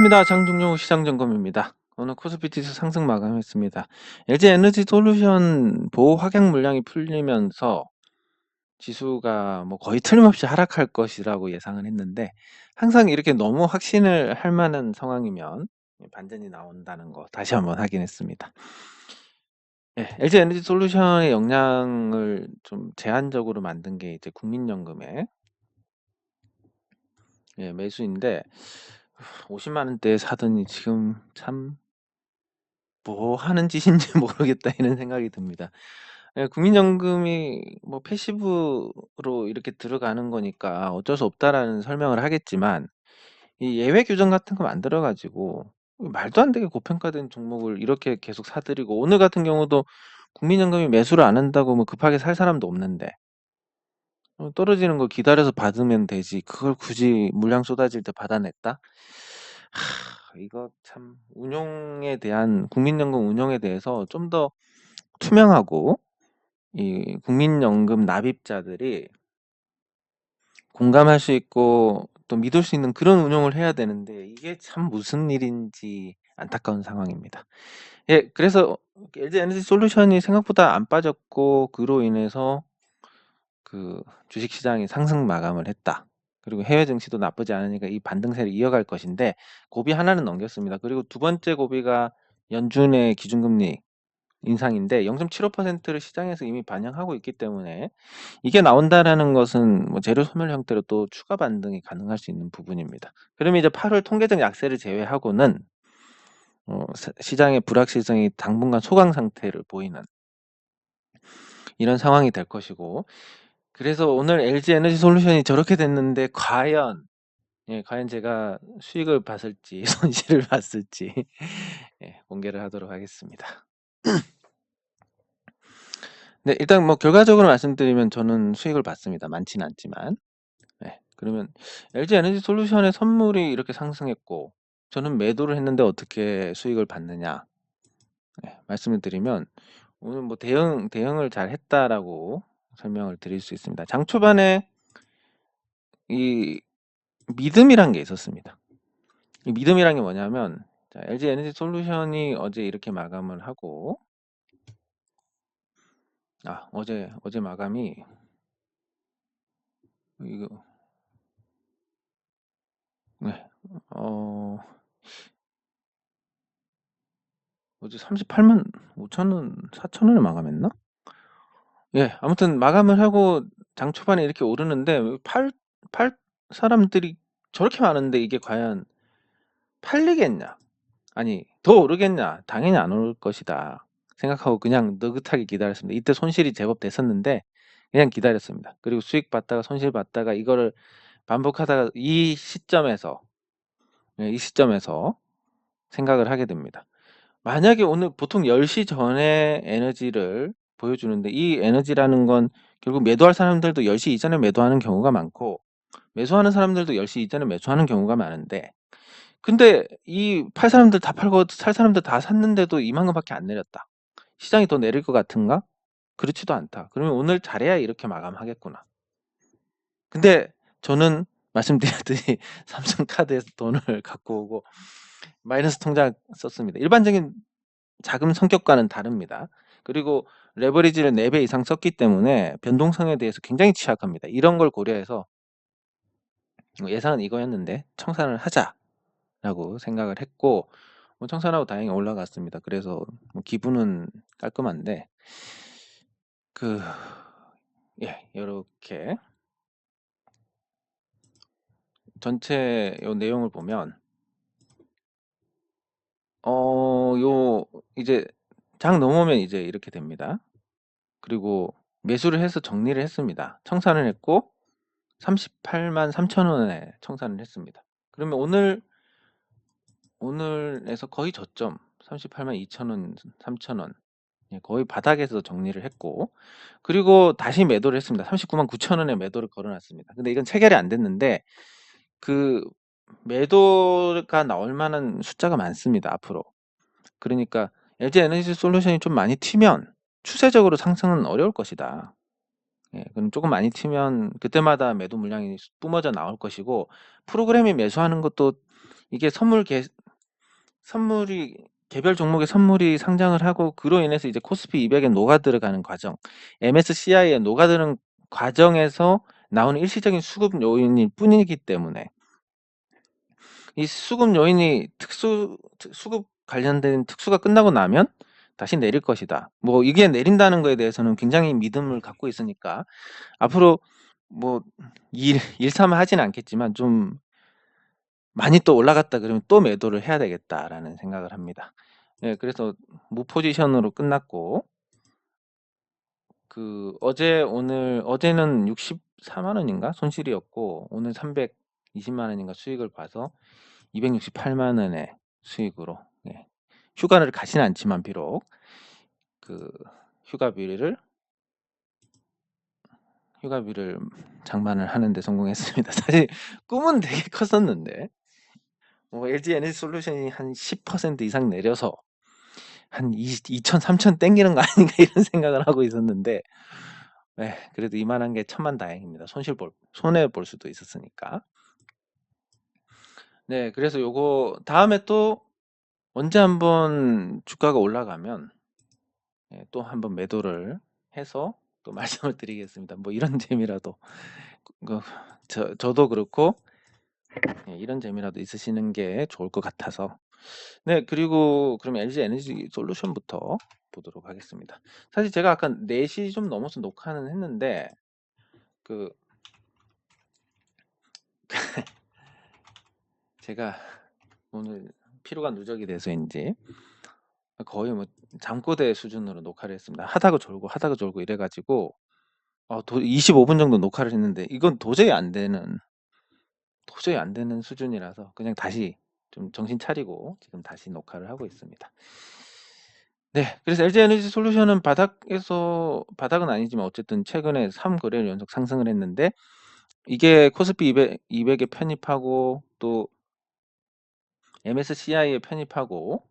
반갑습니다. 장종용 시장점검입니다. 오늘 코스피지수 상승 마감했습니다. LG에너지솔루션 보호 확약 물량이 풀리면서 지수가 뭐 거의 틀림없이 하락할 것이라고 예상을 했는데, 항상 이렇게 너무 확신을 할 만한 상황이면 반전이 나온다는 거 다시 한번 확인했습니다. LG에너지솔루션의 역량을 좀 제한적으로 만든 게 이제 국민연금의 매수인데, 50만 원대에 사더니 지금 참 뭐 하는 짓인지 모르겠다 이런 생각이 듭니다. 국민연금이 뭐 패시브로 이렇게 들어가는 거니까 어쩔 수 없다라는 설명을 하겠지만, 이 예외 규정 같은 거 만들어 가지고 말도 안 되게 고평가된 종목을 이렇게 계속 사 들이고, 오늘 같은 경우도 국민연금이 매수를 안 한다고 뭐 급하게 살 사람도 없는데 떨어지는 거 기다려서 받으면 되지 그걸 굳이 물량 쏟아질 때 받아냈다? 이거 참 운용에 대한, 국민연금 운용에 대해서 좀 더 투명하고 이 국민연금 납입자들이 공감할 수 있고 또 믿을 수 있는 그런 운용을 해야 되는데, 이게 참 무슨 일인지 안타까운 상황입니다. 그래서 LG에너지솔루션이 생각보다 안 빠졌고, 그로 인해서 그 주식시장이 상승 마감을 했다. 그리고 해외 증시도 나쁘지 않으니까 이 반등세를 이어갈 것인데, 고비 하나는 넘겼습니다. 그리고 두 번째 고비가 연준의 기준금리 인상인데 0.75%를 시장에서 이미 반영하고 있기 때문에, 이게 나온다라는 것은 뭐 재료 소멸 형태로 또 추가 반등이 가능할 수 있는 부분입니다. 그러면 이제 8월 통계적 약세를 제외하고는 시장의 불확실성이 당분간 소강 상태를 보이는 이런 상황이 될 것이고, 그래서 오늘 LG에너지솔루션이 저렇게 됐는데 과연 제가 수익을 봤을지 손실을 봤을지 공개를 하도록 하겠습니다. 네, 일단 뭐 결과적으로 말씀드리면 저는 수익을 봤습니다. 많지는 않지만. 그러면 LG에너지솔루션의 선물이 이렇게 상승했고 저는 매도를 했는데 어떻게 수익을 봤느냐 말씀을 드리면, 오늘 뭐 대응을 잘 했다라고 설명을 드릴 수 있습니다. 장 초반에 이 믿음이란 게 있었습니다. 이 믿음이란 게 뭐냐면, LG에너지솔루션이 어제 이렇게 마감을 하고, 어제 마감이 이거 네. 어제 38만 5천 원, 4천 원에 마감했나? 아무튼 마감을 하고 장 초반에 이렇게 오르는데, 팔 사람들이 저렇게 많은데 이게 과연 팔리겠냐? 아니, 더 오르겠냐? 당연히 안 오를 것이다 생각하고 그냥 느긋하게 기다렸습니다. 이때 손실이 제법 됐었는데 그냥 기다렸습니다. 그리고 수익 봤다가 손실 봤다가 이거를 반복하다가 이 시점에서 생각을 하게 됩니다. 만약에 오늘 보통 10시 전에 에너지를 보여주는데, 이 에너지라는 건 결국 매도할 사람들도 10시 이전에 매도하는 경우가 많고, 매수하는 사람들도 10시 이전에 매수하는 경우가 많은데, 근데 이 팔 사람들 다 팔고 살 사람들 다 샀는데도 이만큼밖에 안 내렸다. 시장이 더 내릴 것 같은가? 그렇지도 않다. 그러면 오늘 잘해야 이렇게 마감하겠구나. 근데 저는 말씀드렸듯이 삼성카드에서 돈을 갖고 오고 마이너스 통장 썼습니다. 일반적인 자금 성격과는 다릅니다. 그리고 레버리지를 4배 이상 썼기 때문에 변동성에 대해서 굉장히 취약합니다. 이런 걸 고려해서 예상은 이거였는데 청산을 하자라고 생각을 했고, 청산하고 다행히 올라갔습니다. 그래서 기분은 깔끔한데, 이렇게 전체 요 내용을 보면 요 이제 장 넘으면 이제 이렇게 됩니다. 그리고 매수를 해서 정리를 했습니다. 청산을 했고 38만 3천 원에 청산을 했습니다. 그러면 오늘에서 거의 저점 38만 2천 원, 3천 원, 거의 바닥에서 정리를 했고, 그리고 다시 매도를 했습니다. 39만 9천 원에 매도를 걸어놨습니다. 근데 이건 체결이 안 됐는데, 그 매도가 나올 만한 숫자가 많습니다, 앞으로. 그러니까 LG에너지솔루션이 좀 많이 튀면 추세적으로 상승은 어려울 것이다. 그럼 조금 많이 튀면 그때마다 매도 물량이 뿜어져 나올 것이고, 프로그램이 매수하는 것도 이게 선물이 개별 종목의 선물이 상장을 하고 그로 인해서 이제 코스피 200에 녹아들어가는 과정, MSCI에 녹아드는 과정에서 나오는 일시적인 수급 요인일 뿐이기 때문에 이 수급 요인이 수급 관련된 특수가 끝나고 나면 다시 내릴 것이다. 뭐 이게 내린다는 거에 대해서는 굉장히 믿음을 갖고 있으니까 앞으로 뭐 일삼아 하진 않겠지만 좀 많이 또 올라갔다 그러면 또 매도를 해야 되겠다라는 생각을 합니다. 예, 그래서 무포지션으로 끝났고 어제는 64만 원인가 손실이었고 오늘 320만 원인가 수익을 봐서 268만 원의 수익으로 예, 휴가를 가진 않지만 비록 그 휴가비를 장만을 하는데 성공했습니다. 사실 꿈은 되게 컸었는데 뭐 LG 에너지 솔루션이 한 10% 이상 내려서 한 2천, 3천 땡기는 거 아닌가 이런 생각을 하고 있었는데 네, 그래도 이만한 게 천만다행입니다. 손해 볼 수도 있었으니까. 네, 그래서 요거 다음에 또 언제 한번 주가가 올라가면 예, 또 한번 매도를 해서 또 말씀을 드리겠습니다. 뭐 이런 재미라도 그, 저도 그렇고 예, 이런 재미라도 있으시는 게 좋을 것 같아서 네, 그리고 그럼 LG 에너지 솔루션부터 보도록 하겠습니다. 사실 제가 아까 4시 좀 넘어서 녹화는 했는데 그 제가 오늘 피로가 누적이 돼서인지 거의 뭐 잠꼬대 수준으로 녹화를 했습니다. 하다가 졸고 이래가지고 25분 정도 녹화를 했는데 이건 도저히 안 되는 수준이라서 그냥 다시 좀 정신 차리고 지금 다시 녹화를 하고 있습니다. 네, 그래서 LG 에너지 솔루션은 바닥은 아니지만 어쨌든 최근에 3거래일 연속 상승을 했는데 이게 코스피 200에 편입하고 또 MSCI에 편입하고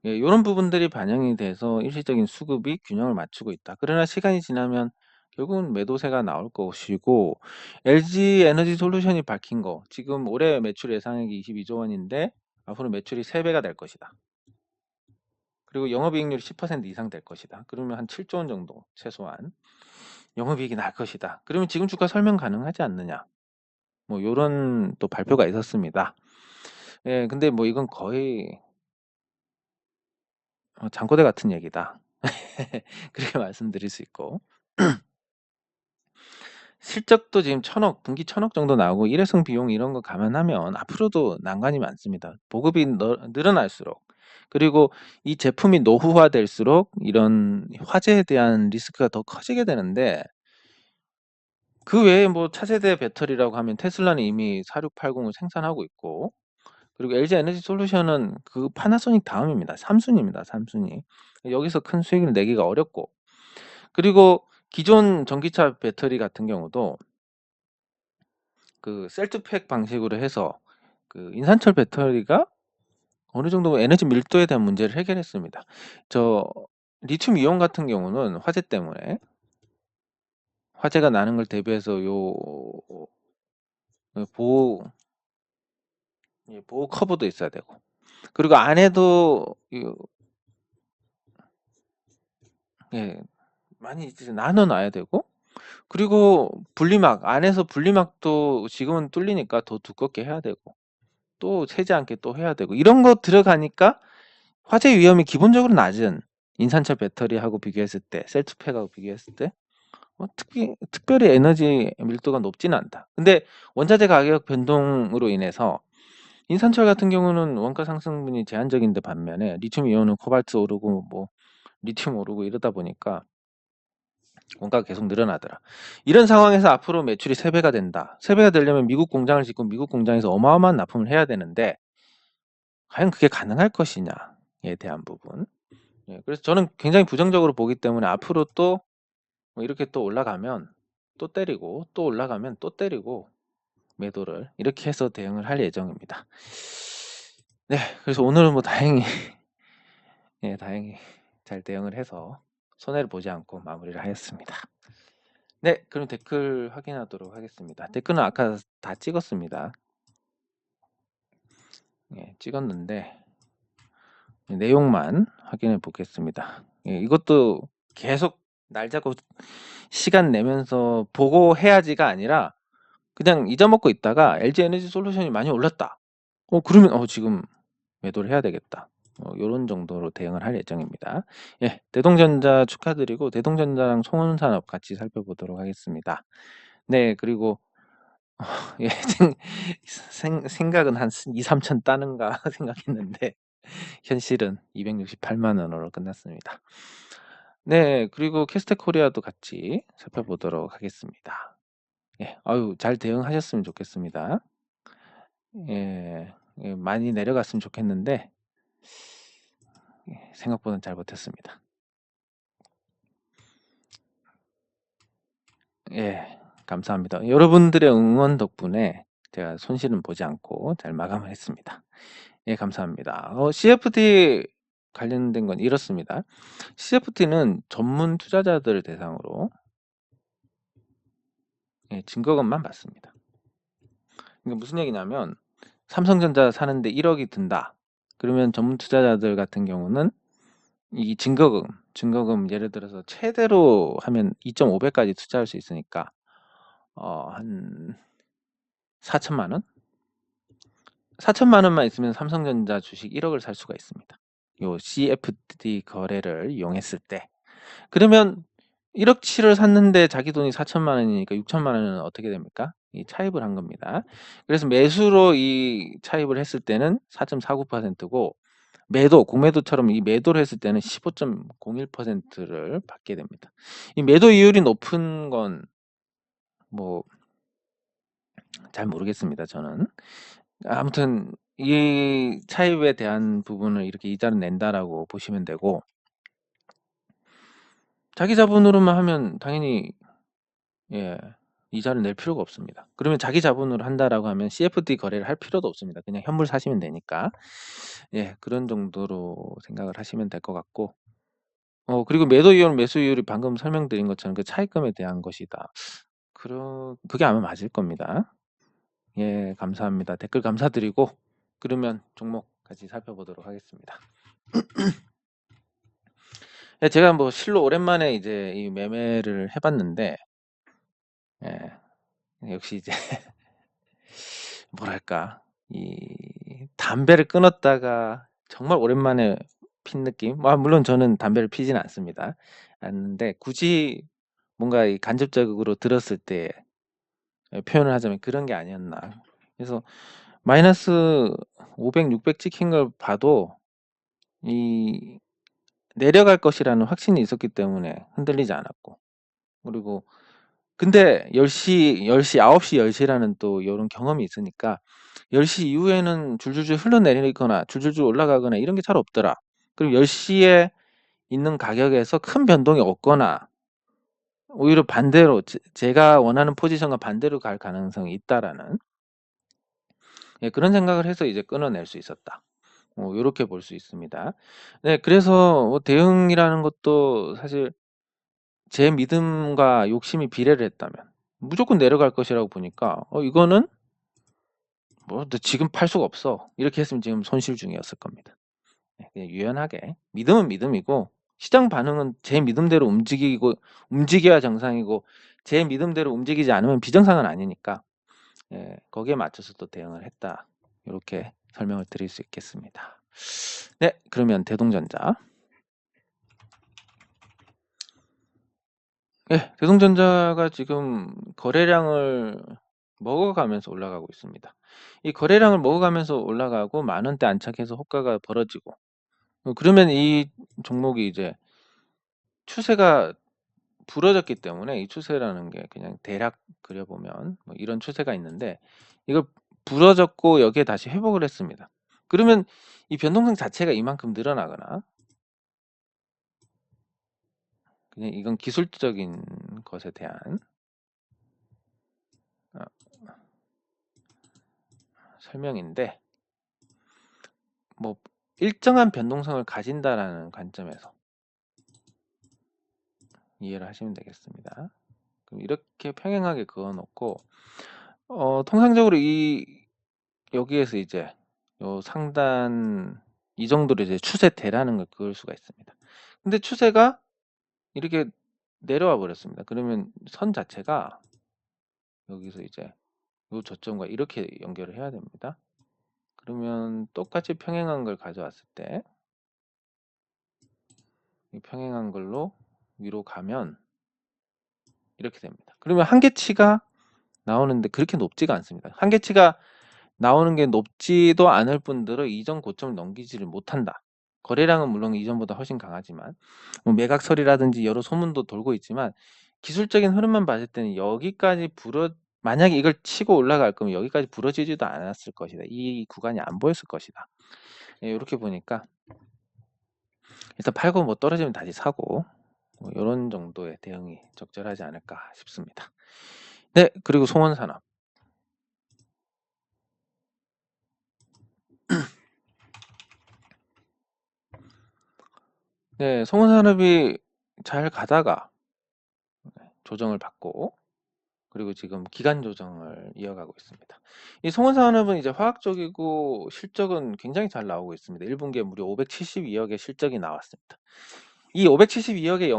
예, 이런 부분들이 반영이 돼서 일시적인 수급이 균형을 맞추고 있다. 그러나 시간이 지나면 결국은 매도세가 나올 것이고 LG 에너지 솔루션이 밝힌 거 지금 올해 매출 예상액이 22조 원인데 앞으로 매출이 3배가 될 것이다. 그리고 영업이익률이 10% 이상 될 것이다. 그러면 한 7조 원 정도 최소한 영업이익이 날 것이다. 그러면 지금 주가 설명 가능하지 않느냐? 뭐 요런 또 발표가 있었습니다. 예, 근데 뭐 이건 거의 잠꼬대 같은 얘기다. 그렇게 말씀드릴 수 있고 실적도 지금 분기 1,000억 정도 나오고 일회성 비용 이런 거 감안하면 앞으로도 난관이 많습니다. 보급이 늘어날수록 그리고 이 제품이 노후화될수록 이런 화재에 대한 리스크가 더 커지게 되는데 그 외에 뭐 차세대 배터리라고 하면 테슬라는 이미 4680을 생산하고 있고 그리고 LG 에너지 솔루션은 그 파나소닉 다음입니다. 3순위입니다. 3순위. 여기서 큰 수익을 내기가 어렵고 그리고 기존 전기차 배터리 같은 경우도 그 셀투팩 방식으로 해서 그 인산철 배터리가 어느 정도 에너지 밀도에 대한 문제를 해결했습니다. 리튬 이온 같은 경우는 화재 때문에 화재가 나는 걸 대비해서 보호 커브도 있어야 되고 그리고 안에도 예, 많이 이제 나눠 놔야 되고 그리고 안에서 분리막도 지금은 뚫리니까 더 두껍게 해야 되고 또 새지 않게 또 해야 되고 이런 거 들어가니까 화재 위험이 기본적으로 낮은 인산철 배터리하고 비교했을 때 셀투팩하고 비교했을 때 특별히 에너지 밀도가 높지는 않다. 근데 원자재 가격 변동으로 인해서 인산철 같은 경우는 원가 상승분이 제한적인데 반면에 리튬 이온은 코발트 오르고 뭐 리튬 오르고 이러다 보니까 원가가 계속 늘어나더라. 이런 상황에서 앞으로 매출이 3배가 된다. 3배가 되려면 미국 공장을 짓고 미국 공장에서 어마어마한 납품을 해야 되는데 과연 그게 가능할 것이냐에 대한 부분. 예, 그래서 저는 굉장히 부정적으로 보기 때문에 앞으로 또 뭐 이렇게 또 올라가면 또 때리고 또 올라가면 또 때리고 매도를 이렇게 해서 대응을 할 예정입니다. 네, 그래서 오늘은 뭐 다행히 예, 다행히 잘 대응을 해서 손해를 보지 않고 마무리를 하였습니다. 네, 그럼 댓글 확인하도록 하겠습니다. 댓글은 아까 다 찍었습니다. 찍었는데 내용만 확인해 보겠습니다. 이것도 계속 날 잡고 시간 내면서 보고 해야지가 아니라 그냥 잊어먹고 있다가 LG 에너지 솔루션이 많이 올랐다. 그러면 지금 매도를 해야 되겠다. 요런 정도로 대응을 할 예정입니다. 대동전자 축하드리고 대동전자랑 송원산업 같이 살펴보도록 하겠습니다. 네, 그리고 예, 생각은 한 2, 3천 따는가 생각했는데 현실은 268만 원으로 끝났습니다. 네, 그리고 캐스텍 코리아도 같이 살펴보도록 하겠습니다. 잘 대응하셨으면 좋겠습니다. 많이 내려갔으면 좋겠는데 생각보다는 잘 못했습니다. 감사합니다. 여러분들의 응원 덕분에 제가 손실은 보지 않고 잘 마감을 했습니다. 감사합니다. CFD 관련된 건 이렇습니다. CFD는 전문 투자자들을 대상으로 증거금만 받습니다. 이게 무슨 얘기냐면 삼성전자 사는데 1억이 든다. 그러면 전문 투자자들 같은 경우는 이 증거금 예를 들어서 최대로 하면 2.5배까지 투자할 수 있으니까 한 4천만 원? 4천만 원만 있으면 삼성전자 주식 1억을 살 수가 있습니다. 요 CFD 거래를 이용했을 때. 그러면 1억치를 샀는데 자기 돈이 4천만 원이니까 6천만 원은 어떻게 됩니까? 이 차입을 한 겁니다. 그래서 매수로 이 차입을 했을 때는 4.49%고 공매도처럼 이 매도를 했을 때는 15.01%를 받게 됩니다. 이 매도 이율이 높은 건 뭐 잘 모르겠습니다, 저는. 아무튼 이 차입에 대한 부분을 이렇게 이자를 낸다라고 보시면 되고 자기 자본으로만 하면 당연히 이자를 낼 필요가 없습니다. 그러면 자기 자본으로 한다라고 하면 CFD 거래를 할 필요도 없습니다. 그냥 현물 사시면 되니까. 그런 정도로 생각을 하시면 될 것 같고 그리고 매도 이율, 매수 이율이 방금 설명드린 것처럼 그 차입금에 대한 것이다. 그게 아마 맞을 겁니다. 감사합니다. 댓글 감사드리고 그러면 종목 같이 살펴보도록 하겠습니다. 제가 뭐 실로 오랜만에 이제 이 매매를 해봤는데 역시 이제 뭐랄까 이 담배를 끊었다가 정말 오랜만에 핀 느낌. 물론 저는 담배를 피지는 않습니다. 않는데 굳이 뭔가 이 간접적으로 들었을 때 표현을 하자면 그런 게 아니었나. 그래서 마이너스 500, 600 찍힌 걸 봐도 이 내려갈 것이라는 확신이 있었기 때문에 흔들리지 않았고 그리고 근데 10시, 9시, 10시라는 또 이런 경험이 있으니까 10시 이후에는 줄줄줄 흘러내리거나 줄줄줄 올라가거나 이런 게 잘 없더라. 그리고 10시에 있는 가격에서 큰 변동이 없거나 오히려 반대로 제가 원하는 포지션과 반대로 갈 가능성이 있다라는 그런 생각을 해서 이제 끊어낼 수 있었다. 요렇게 볼 수 있습니다. 그래서 대응이라는 것도 사실 제 믿음과 욕심이 비례를 했다면 무조건 내려갈 것이라고 보니까 이거는 너 지금 팔 수가 없어. 이렇게 했으면 지금 손실 중이었을 겁니다. 그냥 유연하게 믿음은 믿음이고 시장 반응은 제 믿음대로 움직여야 정상이고 제 믿음대로 움직이지 않으면 비정상은 아니니까 거기에 맞춰서 또 대응을 했다. 이렇게 설명을 드릴 수 있겠습니다. 그러면 대동전자. 대동전자가 지금 거래량을 먹어가면서 올라가고 있습니다. 이 거래량을 먹어가면서 올라가고 만 원대 안착해서 호가가 벌어지고 그러면 이 종목이 이제 추세가 부러졌기 때문에 이 추세라는 게 그냥 대략 그려보면 뭐 이런 추세가 있는데 이걸 부러졌고 여기에 다시 회복을 했습니다. 그러면 이 변동성 자체가 이만큼 늘어나거나 그냥 이건 기술적인 것에 대한 설명인데 뭐 일정한 변동성을 가진다라는 관점에서 이해를 하시면 되겠습니다. 그럼 이렇게 평행하게 그어놓고 통상적으로 여기에서 이제 요 상단 이 정도로 이제 추세대라는 걸 그을 수가 있습니다. 근데 추세가 이렇게 내려와 버렸습니다. 그러면 선 자체가 여기서 이제 요 저점과 이렇게 연결을 해야 됩니다. 그러면 똑같이 평행한 걸 가져왔을 때 이 평행한 걸로 위로 가면 이렇게 됩니다. 그러면 한계치가 나오는데 그렇게 높지가 않습니다. 한계치가 나오는 게 높지도 않을 뿐더러 이전 고점을 넘기지를 못한다. 거래량은 물론 이전보다 훨씬 강하지만 뭐 매각설이라든지 여러 소문도 돌고 있지만 기술적인 흐름만 봤을 때는 여기까지 만약에 이걸 치고 올라갈 거면 여기까지 부러지지도 않았을 것이다. 이 구간이 안 보였을 것이다. 예, 이렇게 보니까 일단 팔고 뭐 떨어지면 다시 사고 뭐 이런 정도의 대응이 적절하지 않을까 싶습니다. 네, 그리고 송원산업. 네, 송원산업이 잘 가다가 조정을 받고 그리고 지금 기간 조정을 이어가고 있습니다. 이 송원산업은 이제 화학적이고 실적은 굉장히 잘 나오고 있습니다. 1분기에 무려 572억의 실적이 나왔습니다. 이 572억의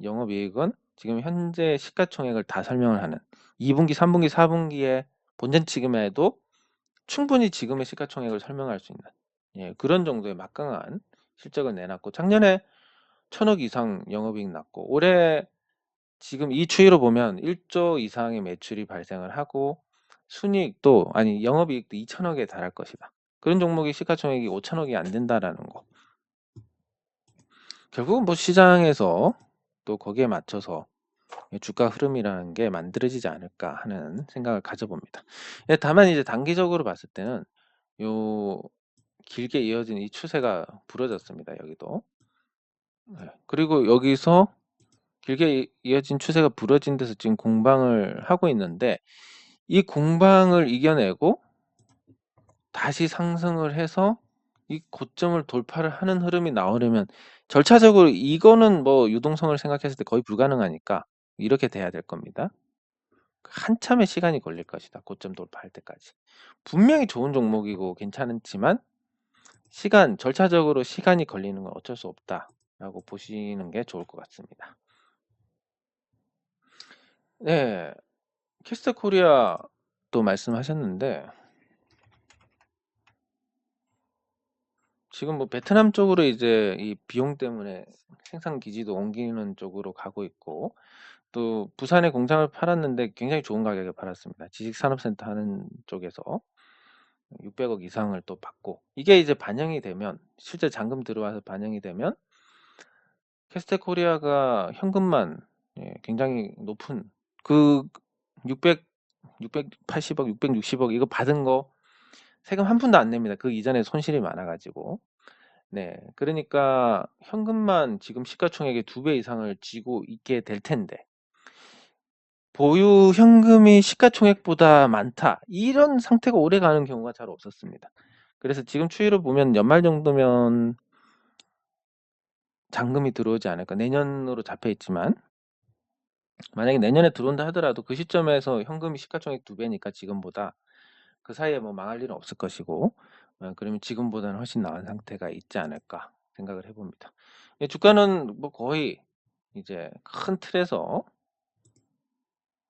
영업이익은 지금 현재 시가총액을 다 설명을 하는 2분기, 3분기, 4분기의 본전 치금에도 충분히 지금의 시가총액을 설명할 수 있는 그런 정도의 막강한 실적을 내놨고 작년에 1,000억 이상 영업이익 났고 올해 지금 이 추이로 보면 1조 이상의 매출이 발생을 하고 영업이익도 2,000억에 달할 것이다. 그런 종목이 시가총액이 5,000억이 안 된다라는 거. 결국은 뭐 시장에서 또 거기에 맞춰서 주가 흐름이라는 게 만들어지지 않을까 하는 생각을 가져봅니다. 다만 이제 단기적으로 봤을 때는 요 길게 이어진 이 추세가 부러졌습니다. 여기도. 그리고 여기서 길게 이어진 추세가 부러진 데서 지금 공방을 하고 있는데 이 공방을 이겨내고 다시 상승을 해서 이 고점을 돌파를 하는 흐름이 나오려면 절차적으로 이거는 뭐 유동성을 생각했을 때 거의 불가능하니까 이렇게 돼야 될 겁니다. 한참의 시간이 걸릴 것이다. 고점 돌파할 때까지. 분명히 좋은 종목이고 괜찮지만 절차적으로 시간이 걸리는 건 어쩔 수 없다라고 보시는 게 좋을 것 같습니다. 네, 캐스터 코리아 또 말씀하셨는데 지금 뭐 베트남 쪽으로 이제 이 비용 때문에 생산 기지도 옮기는 쪽으로 가고 있고 또 부산에 공장을 팔았는데 굉장히 좋은 가격에 팔았습니다. 지식산업센터 하는 쪽에서 600억 이상을 또 받고 이게 이제 반영이 되면 실제 잔금 들어와서 반영이 되면 캐스텍 코리아가 현금만 굉장히 높은 그 680억, 660억 이거 받은 거 세금 한 푼도 안 냅니다. 그 이전에 손실이 많아가지고. 네, 그러니까 현금만 지금 시가총액의 2배 이상을 쥐고 있게 될 텐데 보유 현금이 시가총액보다 많다. 이런 상태가 오래 가는 경우가 잘 없었습니다. 그래서 지금 추이를 보면 연말 정도면 잔금이 들어오지 않을까. 내년으로 잡혀 있지만 만약에 내년에 들어온다 하더라도 그 시점에서 현금이 시가총액 2배니까 지금보다 그 사이에 뭐 망할 일은 없을 것이고 그러면 지금보다는 훨씬 나은 상태가 있지 않을까 생각을 해봅니다. 주가는 뭐 거의 이제 큰 틀에서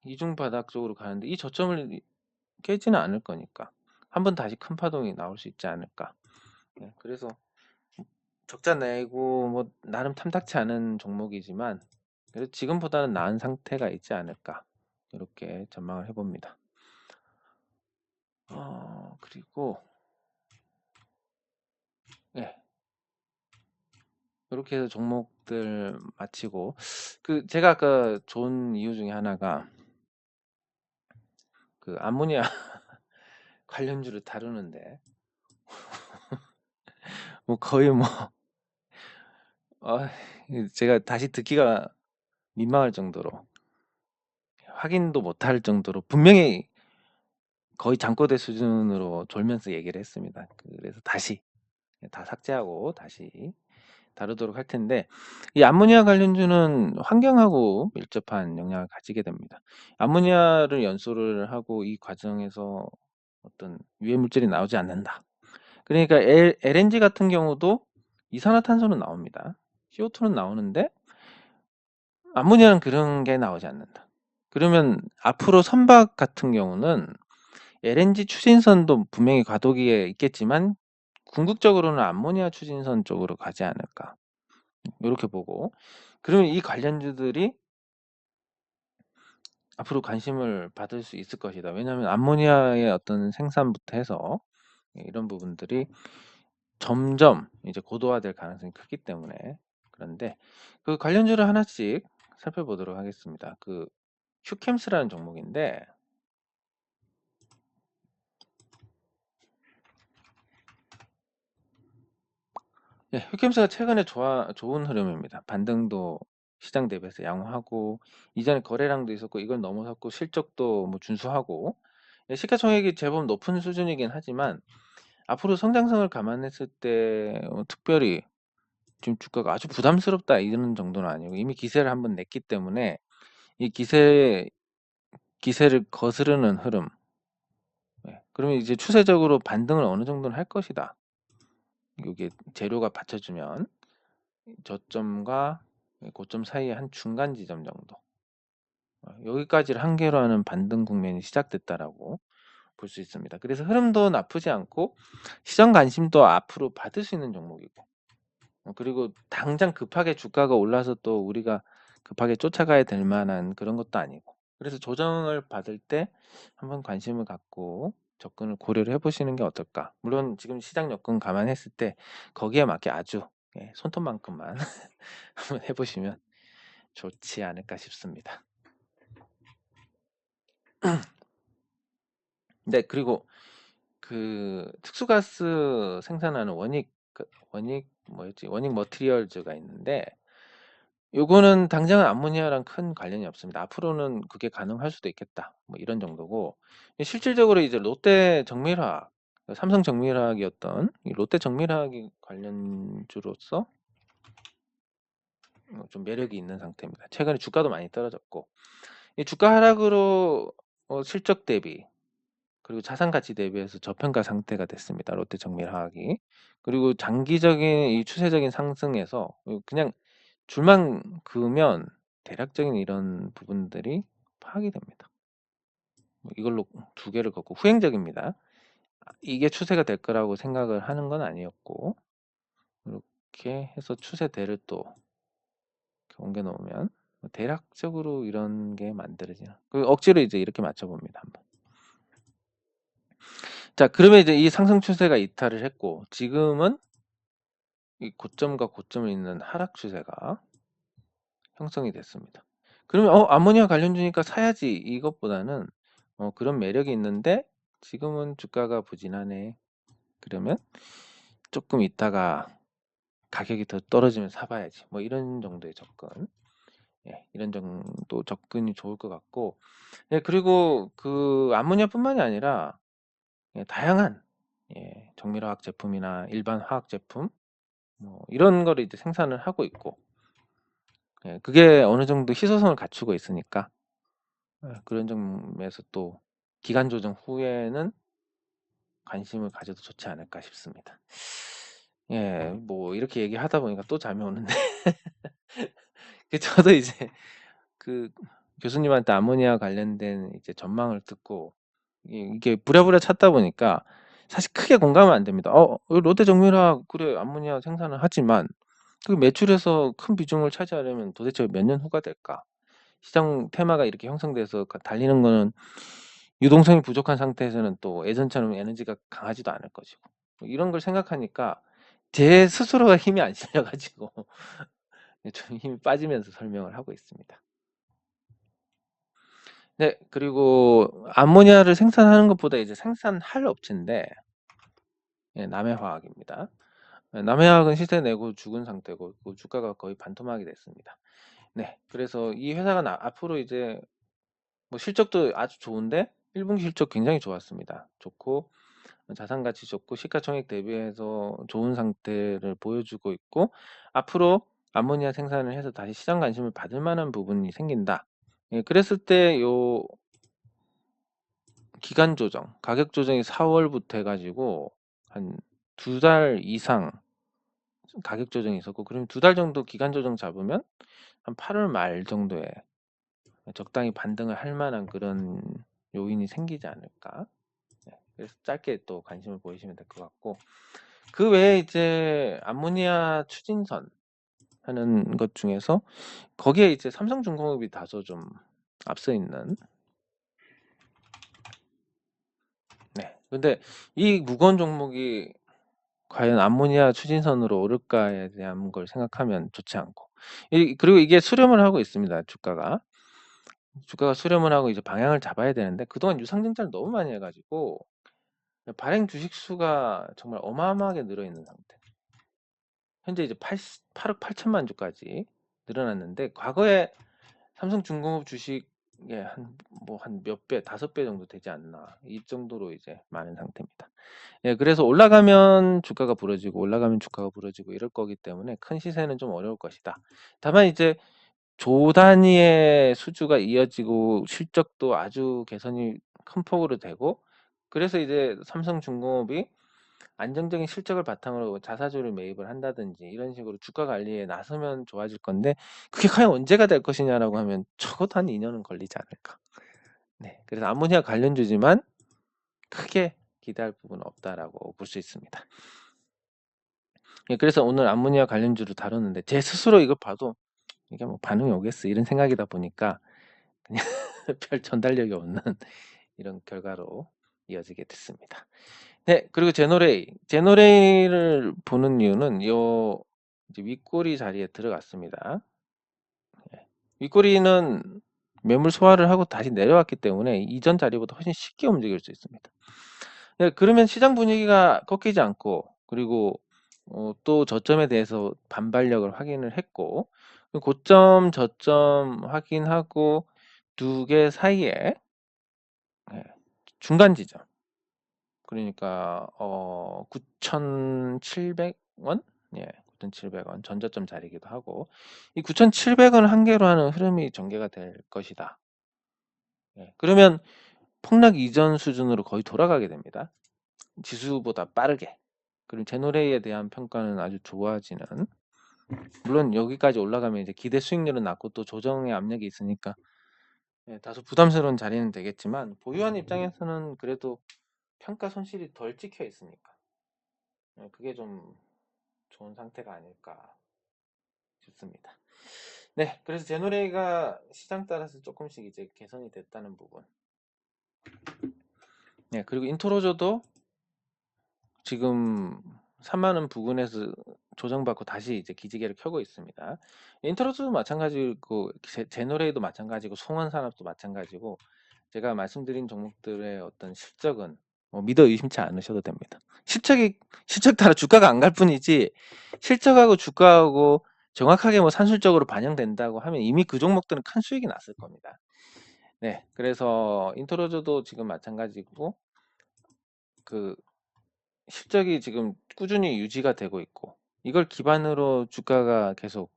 이중 바닥 쪽으로 가는데 이 저점을 깨지는 않을 거니까 한번 다시 큰 파동이 나올 수 있지 않을까. 그래서 적자 내고 뭐 나름 탐탁치 않은 종목이지만 그래도 지금보다는 나은 상태가 있지 않을까 이렇게 전망을 해봅니다. 그리고 이렇게 해서 종목들 마치고 제가 아까 좋은 이유 중에 하나가 그 암모니아 관련주를 다루는데 뭐 거의 뭐 제가 다시 듣기가 민망할 정도로 확인도 못할 정도로 분명히 거의 잠꼬대 수준으로 졸면서 얘기를 했습니다. 그래서 다시 다 삭제하고 다시 다루도록 할 텐데 이 암모니아 관련주는 환경하고 밀접한 영향을 가지게 됩니다. 암모니아를 연소를 하고 이 과정에서 어떤 유해 물질이 나오지 않는다. 그러니까 LNG 같은 경우도 이산화탄소는 나옵니다. CO2는 나오는데 암모니아는 그런 게 나오지 않는다. 그러면 앞으로 선박 같은 경우는 LNG 추진선도 분명히 과도기에 있겠지만 궁극적으로는 암모니아 추진선 쪽으로 가지 않을까. 이렇게 보고, 그러면 이 관련주들이 앞으로 관심을 받을 수 있을 것이다. 왜냐하면 암모니아의 어떤 생산부터 해서 이런 부분들이 점점 이제 고도화될 가능성이 크기 때문에. 그런데 그 관련주를 하나씩 살펴보도록 하겠습니다. 그 휴캠스라는 종목인데, 휴캠스가 최근에 좋은 흐름입니다. 반등도 시장 대비해서 양호하고, 이전에 거래량도 있었고, 이걸 넘어섰고, 실적도 뭐 준수하고, 시가총액이 제법 높은 수준이긴 하지만 앞으로 성장성을 감안했을 때 특별히 지금 주가가 아주 부담스럽다 이런 정도는 아니고, 이미 기세를 한번 냈기 때문에 이 기세를 거스르는 흐름. 그러면 이제 추세적으로 반등을 어느 정도는 할 것이다. 이게 재료가 받쳐주면 저점과 고점 사이에 한 중간 지점 정도. 여기까지를 한계로 하는 반등 국면이 시작됐다라고 볼 수 있습니다. 그래서 흐름도 나쁘지 않고 시장 관심도 앞으로 받을 수 있는 종목이고, 그리고 당장 급하게 주가가 올라서 또 우리가 급하게 쫓아가야 될 만한 그런 것도 아니고, 그래서 조정을 받을 때 한번 관심을 갖고 접근을 고려를 해보시는 게 어떨까. 물론 지금 시장 여건 감안했을 때 거기에 맞게 아주 손톱만큼만 한번 해보시면 좋지 않을까 싶습니다. 네, 그리고 그 특수가스 생산하는 원익 머티리얼즈가 있는데, 요거는 당장은 암모니아랑 큰 관련이 없습니다. 앞으로는 그게 가능할 수도 있겠다. 뭐 이런 정도고, 실질적으로 이제 롯데 정밀화학, 삼성 정밀화학이었던 이 롯데 정밀화학이 관련주로서 좀 매력이 있는 상태입니다. 최근에 주가도 많이 떨어졌고, 이 주가 하락으로 실적 대비 그리고 자산 가치 대비해서 저평가 상태가 됐습니다. 롯데 정밀화학이. 그리고 장기적인 이 추세적인 상승에서 그냥 줄만 그으면 대략적인 이런 부분들이 파악이 됩니다. 이걸로 두 개를 걷고 후행적입니다. 이게 추세가 될 거라고 생각을 하는 건 아니었고, 이렇게 해서 추세대를 또 옮겨 놓으면 대략적으로 이런 게 만들어지는. 그 억지로 이제 이렇게 맞춰봅니다. 한번. 자, 그러면 이제 이 상승 추세가 이탈을 했고, 지금은 이 고점과 고점을 잇는 하락 추세가 형성이 됐습니다. 그러면 암모니아 관련주니까 사야지 이것보다는 그런 매력이 있는데 지금은 주가가 부진하네. 그러면 조금 있다가 가격이 더 떨어지면 사봐야지. 뭐 이런 정도의 접근. 이런 정도 접근이 좋을 것 같고, 그리고 그 암모니아뿐만이 아니라 다양한 정밀화학 제품이나 일반 화학 제품 뭐 이런 거를 이제 생산을 하고 있고, 그게 어느 정도 희소성을 갖추고 있으니까 그런 점에서 또 기간 조정 후에는 관심을 가져도 좋지 않을까 싶습니다. 뭐 이렇게 얘기하다 보니까 또 잠이 오는데 저도 이제 그 교수님한테 암모니아 관련된 이제 전망을 듣고 이게 부랴부랴 찾다 보니까 사실 크게 공감은 안 됩니다. 롯데 정밀화학 그래 암모니아 생산을 하지만 그 매출에서 큰 비중을 차지하려면 도대체 몇 년 후가 될까? 시장 테마가 이렇게 형성돼서 달리는 거는 유동성이 부족한 상태에서는 또 예전처럼 에너지가 강하지도 않을 것이고, 뭐 이런 걸 생각하니까 제 스스로가 힘이 안 실려 가지고 좀 힘이 빠지면서 설명을 하고 있습니다. 네, 그리고 암모니아를 생산하는 것보다 이제 생산할 업체인데 남해화학입니다. 남해화학은 시세 내고 죽은 상태고 그 주가가 거의 반토막이 됐습니다. 네, 그래서 이 회사가 앞으로 이제 뭐 실적도 아주 좋은데 1분기 실적 굉장히 좋았습니다. 좋고 자산 가치 좋고 시가총액 대비해서 좋은 상태를 보여주고 있고, 앞으로 암모니아 생산을 해서 다시 시장 관심을 받을 만한 부분이 생긴다. 그랬을 때 요 기간 조정, 가격 조정이 4월부터 해가지고 한 두 달 이상 가격 조정이 있었고, 그럼 두 달 정도 기간 조정 잡으면 한 8월 말 정도에 적당히 반등을 할 만한 그런 요인이 생기지 않을까. 그래서 짧게 또 관심을 보이시면 될 것 같고, 그 외에 이제 암모니아 추진선 하는 것 중에서 거기에 이제 삼성중공업이 다소 좀 앞서 있는. 네. 근데 이 무거운 종목이 과연 암모니아 추진선으로 오를까에 대한 걸 생각하면 좋지 않고, 그리고 이게 수렴을 하고 있습니다. 주가가 수렴을 하고 이제 방향을 잡아야 되는데, 그동안 유상증자를 너무 많이 해가지고 발행 주식 수가 정말 어마어마하게 늘어 있는 상태. 현재 이제 8억 8천만 주까지 늘어났는데, 과거에 삼성중공업 주식의 한 몇 배, 5배 정도 되지 않나, 이 정도로 이제 많은 상태입니다. 예, 그래서 올라가면 주가가 부러지고 올라가면 주가가 부러지고 이럴 거기 때문에 큰 시세는 좀 어려울 것이다. 다만 이제 조 단위의 수주가 이어지고 실적도 아주 개선이 큰 폭으로 되고, 그래서 이제 삼성중공업이 안정적인 실적을 바탕으로 자사주를 매입을 한다든지 이런 식으로 주가 관리에 나서면 좋아질 건데, 그게 과연 언제가 될 것이냐라고 하면 적어도 한 2년은 걸리지 않을까. 네, 그래서 암모니아 관련주지만 크게 기대할 부분은 없다라고 볼 수 있습니다. 예, 그래서 오늘 암모니아 관련주를 다뤘는데, 제 스스로 이걸 봐도 이게 뭐 반응이 오겠어 이런 생각이다 보니까 그냥 별 전달력이 없는 이런 결과로 이어지게 됐습니다. 네, 그리고 제노레이를 보는 이유는 요 이제 윗꼬리 자리에 들어갔습니다. 예, 윗꼬리는 매물 소화를 하고 다시 내려왔기 때문에 이전 자리보다 훨씬 쉽게 움직일 수 있습니다. 네, 그러면 시장 분위기가 꺾이지 않고, 그리고 또 저점에 대해서 반발력을 확인을 했고, 고점 저점 확인하고 두 개 사이에 예, 중간 지점, 그러니까 9,700원, 예, 9,700원 전저점 자리이기도 하고, 이 9,700원 한 개로 하는 흐름이 전개가 될 것이다. 예, 그러면 폭락 이전 수준으로 거의 돌아가게 됩니다. 지수보다 빠르게. 그리고 제노레이에 대한 평가는 아주 좋아지는. 물론 여기까지 올라가면 이제 기대 수익률은 낮고 또 조정의 압력이 있으니까 예, 다소 부담스러운 자리는 되겠지만, 보유한 입장에서는 그래도 평가 손실이 덜 찍혀 있으니까 예, 그게 좀 좋은 상태가 아닐까 싶습니다. 네, 그래서 제노레이가 시장 따라서 조금씩 이제 개선이 됐다는 부분. 네, 그리고 인트로저도 지금 3만 원 부근에서 조정받고 다시 이제 기지개를 켜고 있습니다. 인트로저도 마찬가지고, 제노레이도 마찬가지고, 송원산업도 마찬가지고, 제가 말씀드린 종목들의 어떤 실적은 믿어 의심치 않으셔도 됩니다. 실적 따라 주가가 안 갈 뿐이지, 실적하고 주가하고 정확하게 뭐 산술적으로 반영된다고 하면 이미 그 종목들은 큰 수익이 났을 겁니다. 네, 그래서 인트로저도 지금 마찬가지고, 그 실적이 지금 꾸준히 유지가 되고 있고, 이걸 기반으로 주가가 계속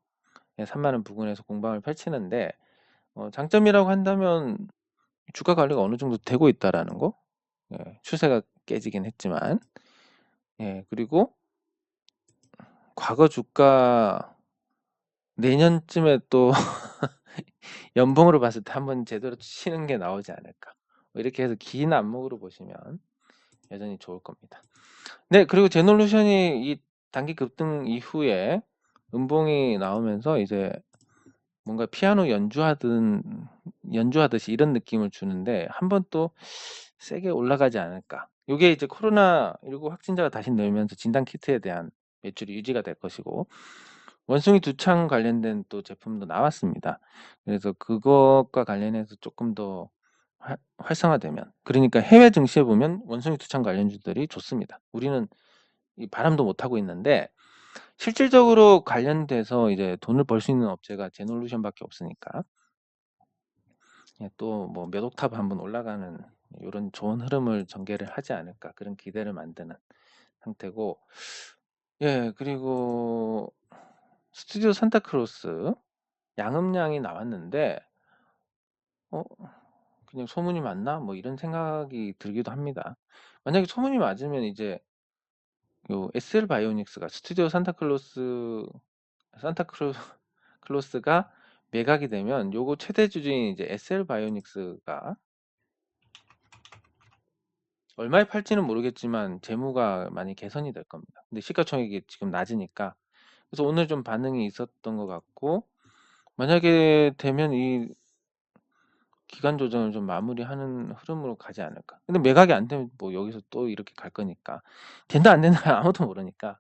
3만 원 부근에서 공방을 펼치는데, 장점이라고 한다면 주가 관리가 어느 정도 되고 있다라는 거. 예, 추세가 깨지긴 했지만, 예, 그리고 과거 주가 내년쯤에 또 연봉으로 봤을 때 한번 제대로 치는 게 나오지 않을까. 이렇게 해서 긴 안목으로 보시면 여전히 좋을 겁니다. 네, 그리고 제놀루션이 이 단기 급등 이후에 음봉이 나오면서 이제 뭔가 피아노 연주하듯이 이런 느낌을 주는데, 한번 또 세게 올라가지 않을까. 이게 이제 코로나19 확진자가 다시 늘면서 진단 키트에 대한 매출이 유지가 될 것이고, 원숭이 두창 관련된 또 제품도 나왔습니다. 그래서 그것과 관련해서 조금 더 활성화되면, 그러니까 해외 증시에 보면 원숭이 두창 관련주들이 좋습니다. 우리는 이 바람도 못 하고 있는데, 실질적으로 관련돼서 이제 돈을 벌 수 있는 업체가 제놀루션밖에 없으니까, 예, 또 뭐 몇 옥타브 한번 올라가는 이런 좋은 흐름을 전개를 하지 않을까, 그런 기대를 만드는 상태고, 예, 그리고 스튜디오 산타크로스 양음량이 나왔는데, 어, 그냥 소문이 맞나? 뭐 이런 생각이 들기도 합니다. 만약에 소문이 맞으면 이제 요 SL 바이오닉스가 스튜디오 산타클로스가 매각이 되면 요거 최대 주주인 이제 SL 바이오닉스가 얼마에 팔지는 모르겠지만 재무가 많이 개선이 될 겁니다. 근데 시가총액이 지금 낮으니까. 그래서 오늘 좀 반응이 있었던 것 같고, 만약에 되면 이 기간 조정을 좀 마무리하는 흐름으로 가지 않을까. 근데 매각이 안 되면 뭐 여기서 또 이렇게 갈 거니까. 된다 안 된다 아무도 모르니까.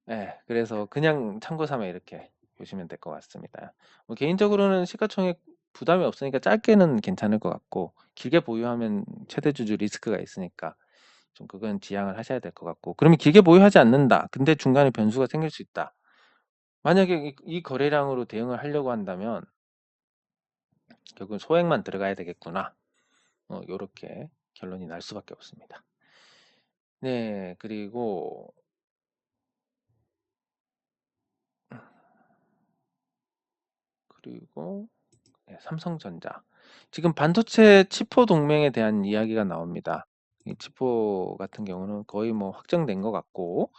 예, 그래서 그냥 참고 삼아 이렇게 보시면 될 것 같습니다. 뭐 개인적으로는 시가총액 부담이 없으니까 짧게는 괜찮을 것 같고, 길게 보유하면 최대 주주 리스크가 있으니까 좀 그건 지양을 하셔야 될 것 같고, 그러면 길게 보유하지 않는다. 근데 중간에 변수가 생길 수 있다. 만약에 이 거래량으로 대응을 하려고 한다면 결국은 소액만 들어가야 되겠구나. 요렇게 결론이 날 수밖에 없습니다. 네, 그리고 네, 삼성전자. 지금 반도체 치포 동맹에 대한 이야기가 나옵니다. 이 치포 같은 경우는 거의 뭐 확정된 것 같고,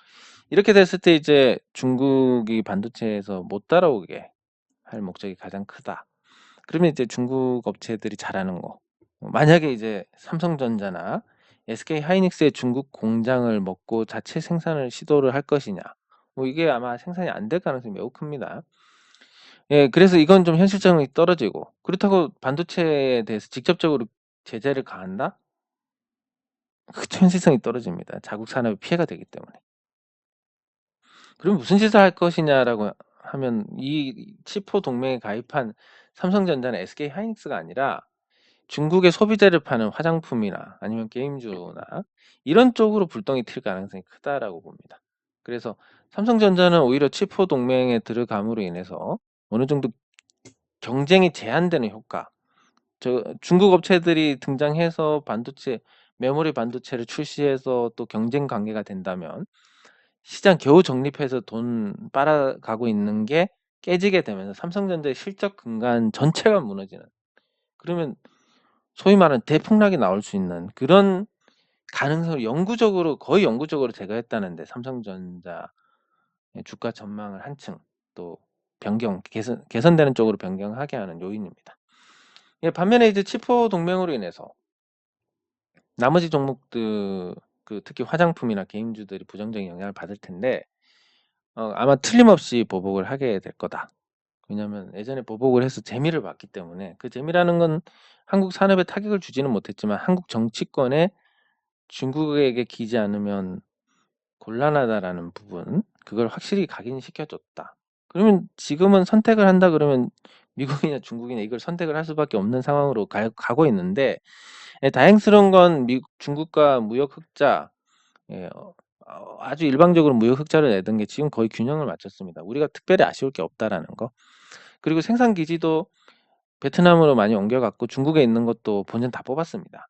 이렇게 됐을 때 이제 중국이 반도체에서 못 따라오게 할 목적이 가장 크다. 그러면 이제 중국 업체들이 잘하는 거. 만약에 이제 삼성전자나 SK 하이닉스의 중국 공장을 먹고 자체 생산을 시도를 할 것이냐. 뭐 이게 아마 생산이 안 될 가능성이 매우 큽니다. 예, 그래서 이건 좀 현실성이 떨어지고, 그렇다고 반도체에 대해서 직접적으로 제재를 가한다? 그 현실성이 떨어집니다. 자국 산업에 피해가 되기 때문에. 그럼 무슨 짓을 할 것이냐라고 하면 이 치포 동맹에 가입한 삼성전자는 SK 하이닉스가 아니라 중국의 소비재를 파는 화장품이나 아니면 게임주나 이런 쪽으로 불똥이 튈 가능성이 크다라고 봅니다. 그래서 삼성전자는 오히려 치포 동맹에 들어감으로 인해서 어느 정도 경쟁이 제한되는 효과, 중국 업체들이 등장해서 메모리 반도체를 출시해서 또 경쟁 관계가 된다면 시장 겨우 적립해서 돈 빨아가고 있는 게 깨지게 되면서 삼성전자의 실적 근간 전체가 무너지는, 그러면 소위 말하는 대폭락이 나올 수 있는 그런 가능성을 거의 영구적으로 제거했다는데, 삼성전자 주가 전망을 한층 또 개선되는 쪽으로 변경하게 하는 요인입니다. 예, 반면에 이제 치포 동맹으로 인해서 나머지 종목들, 특히 화장품이나 게임주들이 부정적인 영향을 받을 텐데, 아마 틀림없이 보복을 하게 될 거다. 왜냐면 예전에 보복을 해서 재미를 봤기 때문에, 그 재미라는 건 한국 산업에 타격을 주지는 못했지만 한국 정치권에 중국에게 기지 않으면 곤란하다라는 부분, 그걸 확실히 각인시켜줬다. 그러면 지금은 선택을 한다 그러면 미국이나 중국이나 이걸 선택을 할 수밖에 없는 상황으로 가고 있는데, 예, 다행스러운 건 중국과 무역 흑자, 예, 아주 일방적으로 무역 흑자를 내던 게 지금 거의 균형을 맞췄습니다. 우리가 특별히 아쉬울 게 없다라는 거. 그리고 생산 기지도 베트남으로 많이 옮겨갔고 중국에 있는 것도 본전 다 뽑았습니다.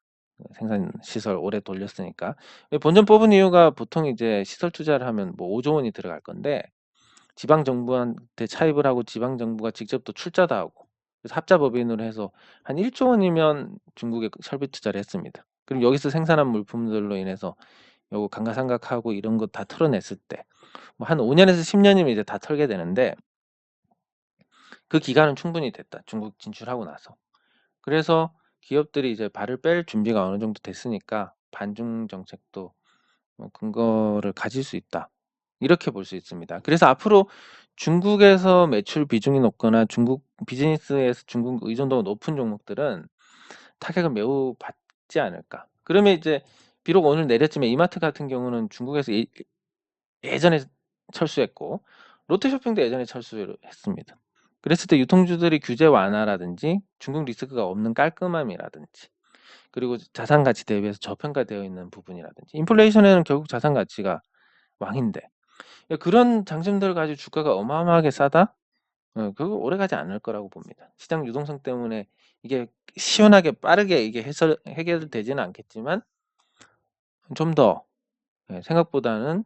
생산 시설 오래 돌렸으니까. 본전 뽑은 이유가 보통 이제 시설 투자를 하면 뭐 5조 원이 들어갈 건데, 지방 정부한테 차입을 하고 지방 정부가 직접 또 출자도 하고, 그래서 합자 법인으로 해서 한 1조 원이면 중국에 설비 투자를 했습니다. 그럼 여기서 생산한 물품들로 인해서 요거 감가상각하고 이런 거 다 털어냈을 때 뭐 한 5년에서 10년이면 이제 다 털게 되는데, 그 기간은 충분히 됐다. 중국 진출하고 나서. 그래서 기업들이 이제 발을 뺄 준비가 어느 정도 됐으니까 반중 정책도 근거를 가질 수 있다. 이렇게 볼 수 있습니다. 그래서 앞으로 중국에서 매출 비중이 높거나 중국 비즈니스에서 중국 의존도가 높은 종목들은 타격을 매우 받지 않을까. 그러면 이제 비록 오늘 내렸지만 이마트 같은 경우는 중국에서 예전에 철수했고, 롯데쇼핑도 예전에 철수를 했습니다. 그랬을 때 유통주들이 규제 완화라든지 중국 리스크가 없는 깔끔함이라든지, 그리고 자산 가치 대비해서 저평가되어 있는 부분이라든지, 인플레이션에는 결국 자산 가치가 왕인데, 그런 장점들을 가지고 주가가 어마어마하게 싸다? 그거 오래가지 않을 거라고 봅니다. 시장 유동성 때문에 이게 시원하게 빠르게 이게 해결되지는 않겠지만 좀 더 생각보다는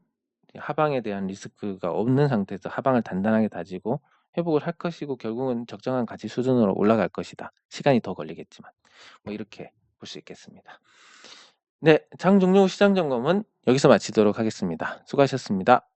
하방에 대한 리스크가 없는 상태에서 하방을 단단하게 다지고 회복을 할 것이고, 결국은 적정한 가치 수준으로 올라갈 것이다. 시간이 더 걸리겠지만 뭐 이렇게 볼 수 있겠습니다. 네. 장 종료 후 시장 점검은 여기서 마치도록 하겠습니다. 수고하셨습니다.